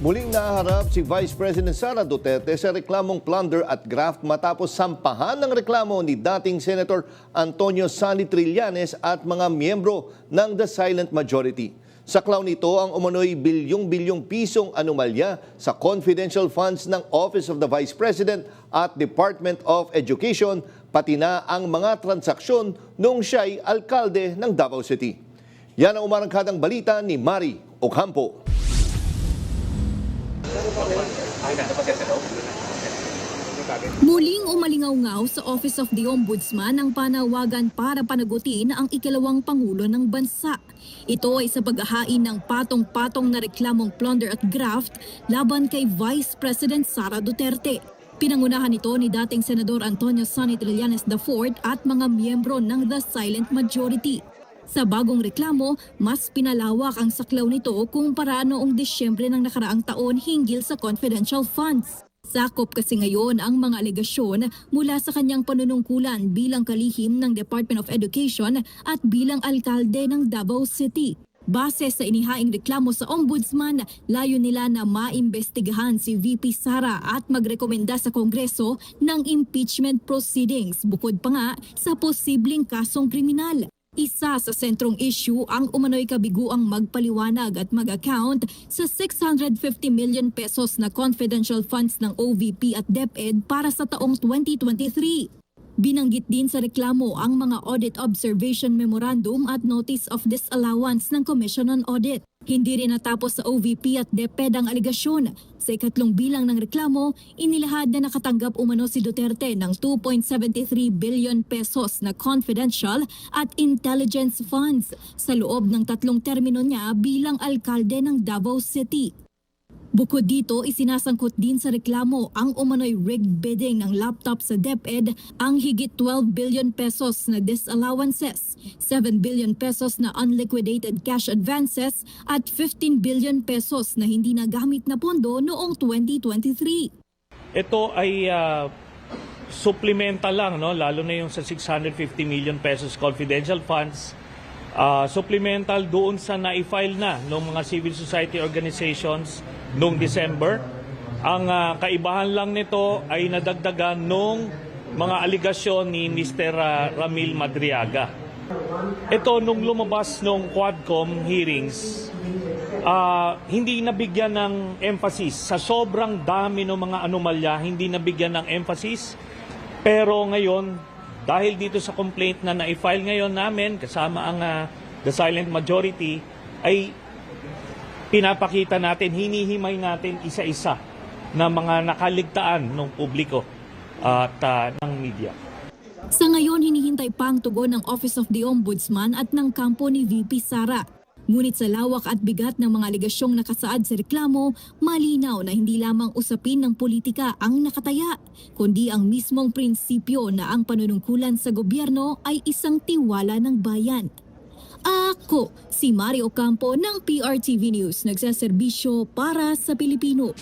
Muling naharap si Vice President Sara Duterte sa reklamong plunder at graft matapos sampahan ng reklamo ni dating Senator Antonio Sonny Trillanes at mga miyembro ng The Silent Majority. Saklaw nito ang umano'y bilyong-bilyong pisong anomalya sa confidential funds ng Office of the Vice President at Department of Education, pati na ang mga transaksyon noong siya'y alkalde ng Davao City. Yan ang umarangkadang balita ni Mari Ocampo. Muling umalingaw-ngaw sa Office of the Ombudsman ang panawagan para panagutin ang ikalawang Pangulo ng Bansa. Ito ay sa paghahain ng patong-patong na reklamong plunder at graft laban kay Vice President Sara Duterte. Pinangunahan ito ni dating Senador Antonio Sonny Trillanes IV at mga miyembro ng The Silent Majority. Sa bagong reklamo, mas pinalawak ang saklaw nito kumpara noong Disyembre ng nakaraang taon hinggil sa confidential funds. Sakop kasi ngayon ang mga alegasyon mula sa kanyang panunungkulan bilang kalihim ng Department of Education at bilang alkalde ng Davao City. Base sa inihaing reklamo sa Ombudsman, layo nila na maimbestigahan si VP Sara at magrekomenda sa Kongreso ng impeachment proceedings bukod pa nga sa posibleng kasong kriminal. Isa sa sentrong issue ang umano'y kabiguang magpaliwanag at mag-account sa 650 million pesos na confidential funds ng OVP at DepEd para sa taong 2023. Binanggit din sa reklamo ang mga Audit Observation Memorandum at Notice of Disallowance ng Commission on Audit. Hindi rin natapos sa OVP at DepEd ang aligasyon. Sa ikatlong bilang ng reklamo, inilahad na nakatanggap umano si Duterte ng 2.73 billion pesos na confidential at intelligence funds sa loob ng 3 termino niya bilang alkalde ng Davao City. Bukod dito, isinasangkot din sa reklamo ang umano'y rigged bidding ng laptop sa DepEd, ang higit 12 billion pesos na disallowances, 7 billion pesos na unliquidated cash advances at 15 billion pesos na hindi nagamit na pondo noong 2023. Ito ay supplemental lang, no? Lalo na yung sa 650 million pesos confidential funds. Supplemental doon sa na-file na ng mga civil society organizations noong December. Ang kaibahan lang nito ay nadagdagan nung mga aligasyon ni Mr. Ramil Madriaga. Ito nung lumabas nung Quadcom hearings, hindi nabigyan ng emphasis. Sa sobrang dami ng mga anomalya, hindi nabigyan ng emphasis. Pero ngayon, dahil dito sa complaint na na-file ngayon namin kasama ang The Silent Majority, ay pinapakita natin, hinihimay natin isa-isa na mga nakaligtaan ng publiko at ng media. Sa ngayon, hinihintay pa ang tugon ng Office of the Ombudsman at ng kampo ni VP Sara. Ngunit sa lawak at bigat ng mga aligasyong nakasaad sa reklamo, malinaw na hindi lamang usapin ng politika ang nakataya, kundi ang mismong prinsipyo na ang panunungkulan sa gobyerno ay isang tiwala ng bayan. Ako, si Mari Ocampo ng PRTV News, nagsaserbisyo para sa Pilipino.